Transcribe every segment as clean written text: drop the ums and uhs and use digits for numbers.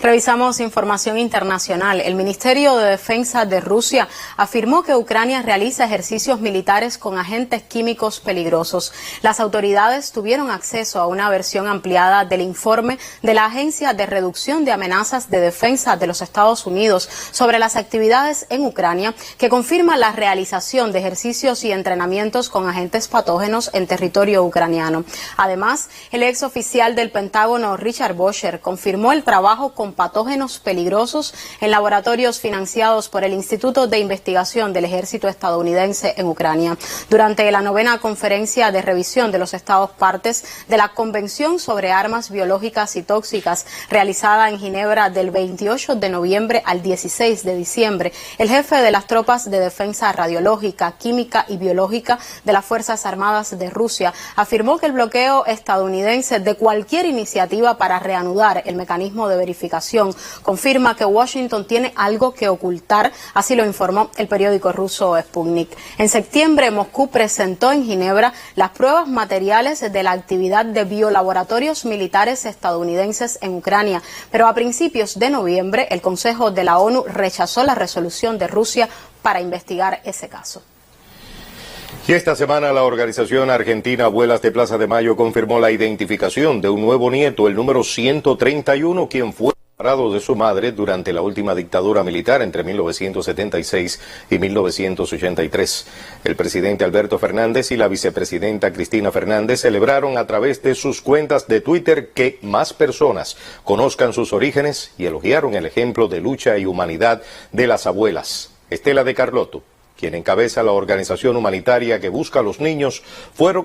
Revisamos información internacional. El Ministerio de Defensa de Rusia afirmó que Ucrania realiza ejercicios militares con agentes químicos peligrosos. Las autoridades tuvieron acceso a una versión ampliada del informe de la Agencia de Reducción de Amenazas de Defensa de los Estados Unidos sobre las actividades en Ucrania, que confirma la realización de ejercicios y entrenamientos con agentes patógenos en territorio ucraniano. Además, el ex oficial del Pentágono, Richard Bosher, confirmó el trabajo con patógenos peligrosos en laboratorios financiados por el Instituto de Investigación del Ejército estadounidense en Ucrania. Durante la 9ª conferencia de revisión de los Estados partes de la Convención sobre Armas Biológicas y Tóxicas, realizada en Ginebra del 28 de noviembre al 16 de diciembre, el jefe de las tropas de defensa radiológica, química y biológica de las Fuerzas Armadas de Rusia afirmó que el bloqueo estadounidense de cualquier iniciativa para reanudar el mecanismo de verificación confirma que Washington tiene algo que ocultar, así lo informó el periódico ruso Sputnik. En septiembre, Moscú presentó en Ginebra las pruebas materiales de la actividad de biolaboratorios militares estadounidenses en Ucrania, pero a principios de noviembre el Consejo de la ONU rechazó la resolución de Rusia para investigar ese caso. Y esta semana la organización argentina Abuelas de Plaza de Mayo confirmó la identificación de un nuevo nieto, el número 131, quien fue separado de su madre durante la última dictadura militar entre 1976 y 1983. El presidente Alberto Fernández y la vicepresidenta Cristina Fernández celebraron a través de sus cuentas de Twitter que más personas conozcan sus orígenes y elogiaron el ejemplo de lucha y humanidad de las abuelas. Estela de Carlotto, quien encabeza la organización humanitaria que busca a los niños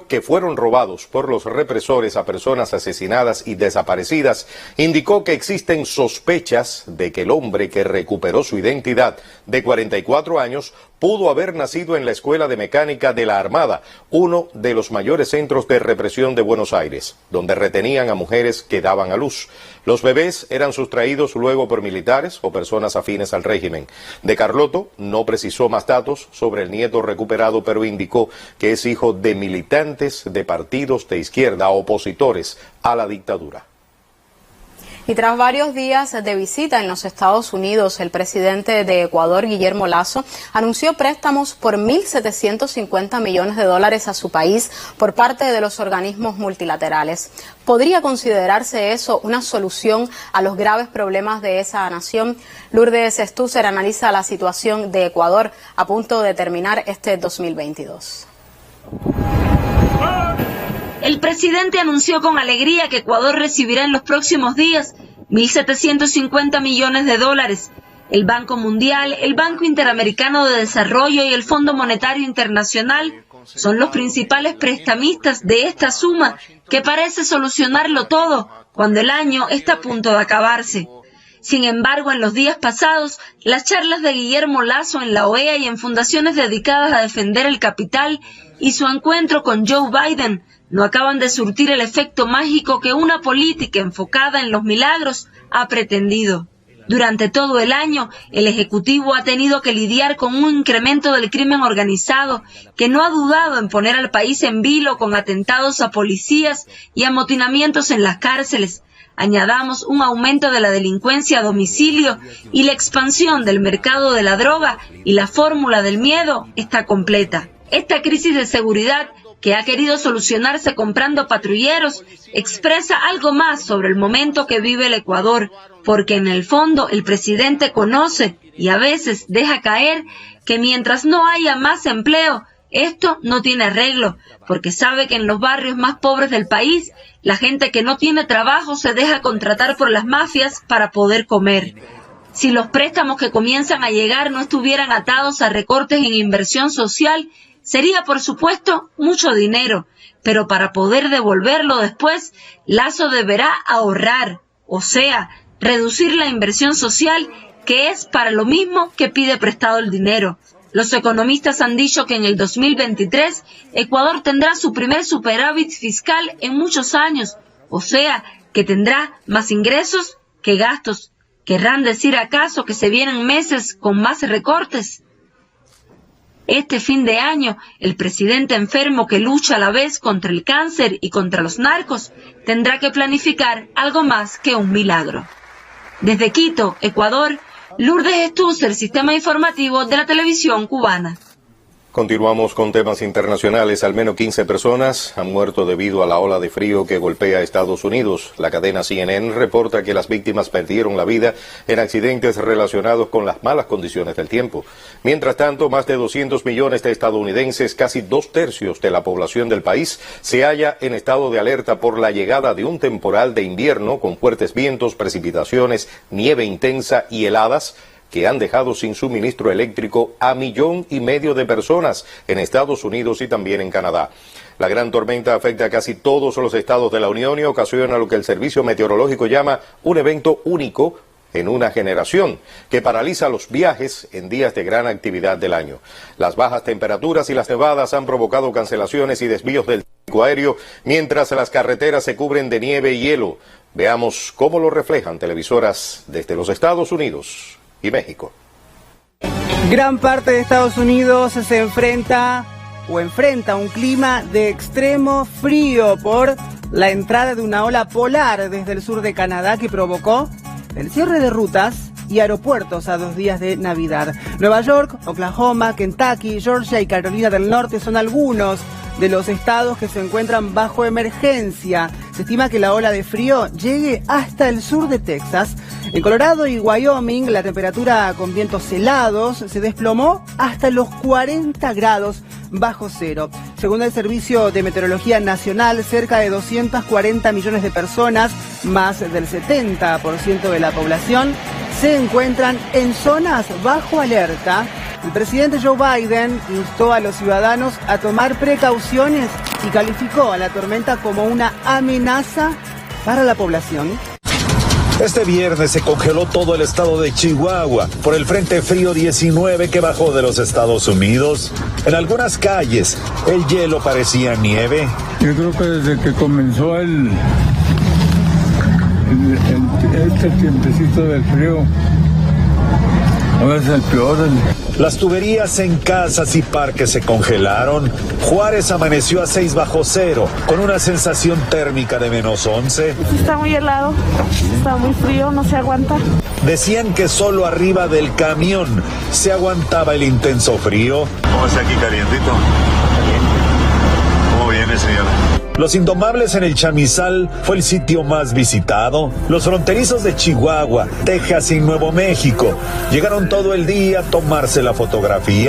que fueron robados por los represores a personas asesinadas y desaparecidas, indicó que existen sospechas de que el hombre que recuperó su identidad de 44 años pudo haber nacido en la Escuela de Mecánica de la Armada, uno de los mayores centros de represión de Buenos Aires, donde retenían a mujeres que daban a luz. Los bebés eran sustraídos luego por militares o personas afines al régimen. De Carlotto no precisó más datos sobre el nieto recuperado, pero indicó que es hijo de militantes de partidos de izquierda opositores a la dictadura. Y tras varios días de visita en los Estados Unidos, el presidente de Ecuador, Guillermo Lasso, anunció préstamos por $1.750 millones a su país por parte de los organismos multilaterales. ¿Podría considerarse eso una solución a los graves problemas de esa nación? Lourdes Stutzer analiza la situación de Ecuador a punto de terminar este 2022. El presidente anunció con alegría que Ecuador recibirá en los próximos días $1.750 millones. El Banco Mundial, el Banco Interamericano de Desarrollo y el Fondo Monetario Internacional son los principales prestamistas de esta suma que parece solucionarlo todo cuando el año está a punto de acabarse. Sin embargo, en los días pasados, las charlas de Guillermo Lasso en la OEA y en fundaciones dedicadas a defender el capital y su encuentro con Joe Biden no acaban de surtir el efecto mágico que una política enfocada en los milagros ha pretendido. Durante todo el año, el Ejecutivo ha tenido que lidiar con un incremento del crimen organizado que no ha dudado en poner al país en vilo con atentados a policías y amotinamientos en las cárceles. Añadamos un aumento de la delincuencia a domicilio y la expansión del mercado de la droga, y la fórmula del miedo está completa. Esta crisis de seguridad, que ha querido solucionarse comprando patrulleros, expresa algo más sobre el momento que vive el Ecuador, porque en el fondo el presidente conoce y a veces deja caer que mientras no haya más empleo, esto no tiene arreglo, porque sabe que en los barrios más pobres del país, la gente que no tiene trabajo se deja contratar por las mafias para poder comer. Si los préstamos que comienzan a llegar no estuvieran atados a recortes en inversión social, sería, por supuesto, mucho dinero, pero para poder devolverlo después, Lasso deberá ahorrar, o sea, reducir la inversión social, que es para lo mismo que pide prestado el dinero. Los economistas han dicho que en el 2023 Ecuador tendrá su primer superávit fiscal en muchos años, o sea, que tendrá más ingresos que gastos. ¿Querrán decir acaso que se vienen meses con más recortes? Este fin de año, el presidente enfermo que lucha a la vez contra el cáncer y contra los narcos tendrá que planificar algo más que un milagro. Desde Quito, Ecuador, Lourdes Estúcer, Sistema Informativo de la Televisión Cubana. Continuamos con temas internacionales. Al menos 15 personas han muerto debido a la ola de frío que golpea a Estados Unidos. La cadena CNN reporta que las víctimas perdieron la vida en accidentes relacionados con las malas condiciones del tiempo. Mientras tanto, más de 200 millones de estadounidenses, casi 2/3 de la población del país, se halla en estado de alerta por la llegada de un temporal de invierno con fuertes vientos, precipitaciones, nieve intensa y heladas, que han dejado sin suministro eléctrico a 1,5 millones de personas en Estados Unidos y también en Canadá. La gran tormenta afecta a casi todos los estados de la Unión y ocasiona lo que el Servicio Meteorológico llama un evento único en una generación, que paraliza los viajes en días de gran actividad del año. Las bajas temperaturas y las nevadas han provocado cancelaciones y desvíos del tráfico aéreo, mientras las carreteras se cubren de nieve y hielo. Veamos cómo lo reflejan televisoras desde los Estados Unidos y México. Gran parte de Estados Unidos se enfrenta un clima de extremo frío por la entrada de una ola polar desde el sur de Canadá que provocó el cierre de rutas y aeropuertos a 2 días de Navidad. Nueva York, Oklahoma, Kentucky, Georgia y Carolina del Norte son algunos de los estados que se encuentran bajo emergencia. Se estima que la ola de frío llegue hasta el sur de Texas. En Colorado y Wyoming, la temperatura con vientos helados se desplomó hasta los 40 grados bajo cero. Según el Servicio de Meteorología Nacional, cerca de 240 millones de personas, más del 70% de la población, se encuentran en zonas bajo alerta. El presidente Joe Biden instó a los ciudadanos a tomar precauciones y calificó a la tormenta como una amenaza para la población. Este viernes se congeló todo el estado de Chihuahua por el Frente Frío 19 que bajó de los Estados Unidos. En algunas calles el hielo parecía nieve. Yo creo que desde que comenzó este tiempecito del frío, a veces el peor. Las tuberías en casas y parques se congelaron. Juárez amaneció a 6 bajo cero, con una sensación térmica de -11. Está muy helado, está muy frío, no se aguanta. Decían que solo arriba del camión se aguantaba el intenso frío. ¿Cómo está aquí calientito? ¿Cómo viene, señora? Los Indomables en el Chamizal fue el sitio más visitado. Los fronterizos de Chihuahua, Texas y Nuevo México llegaron todo el día a tomarse la fotografía.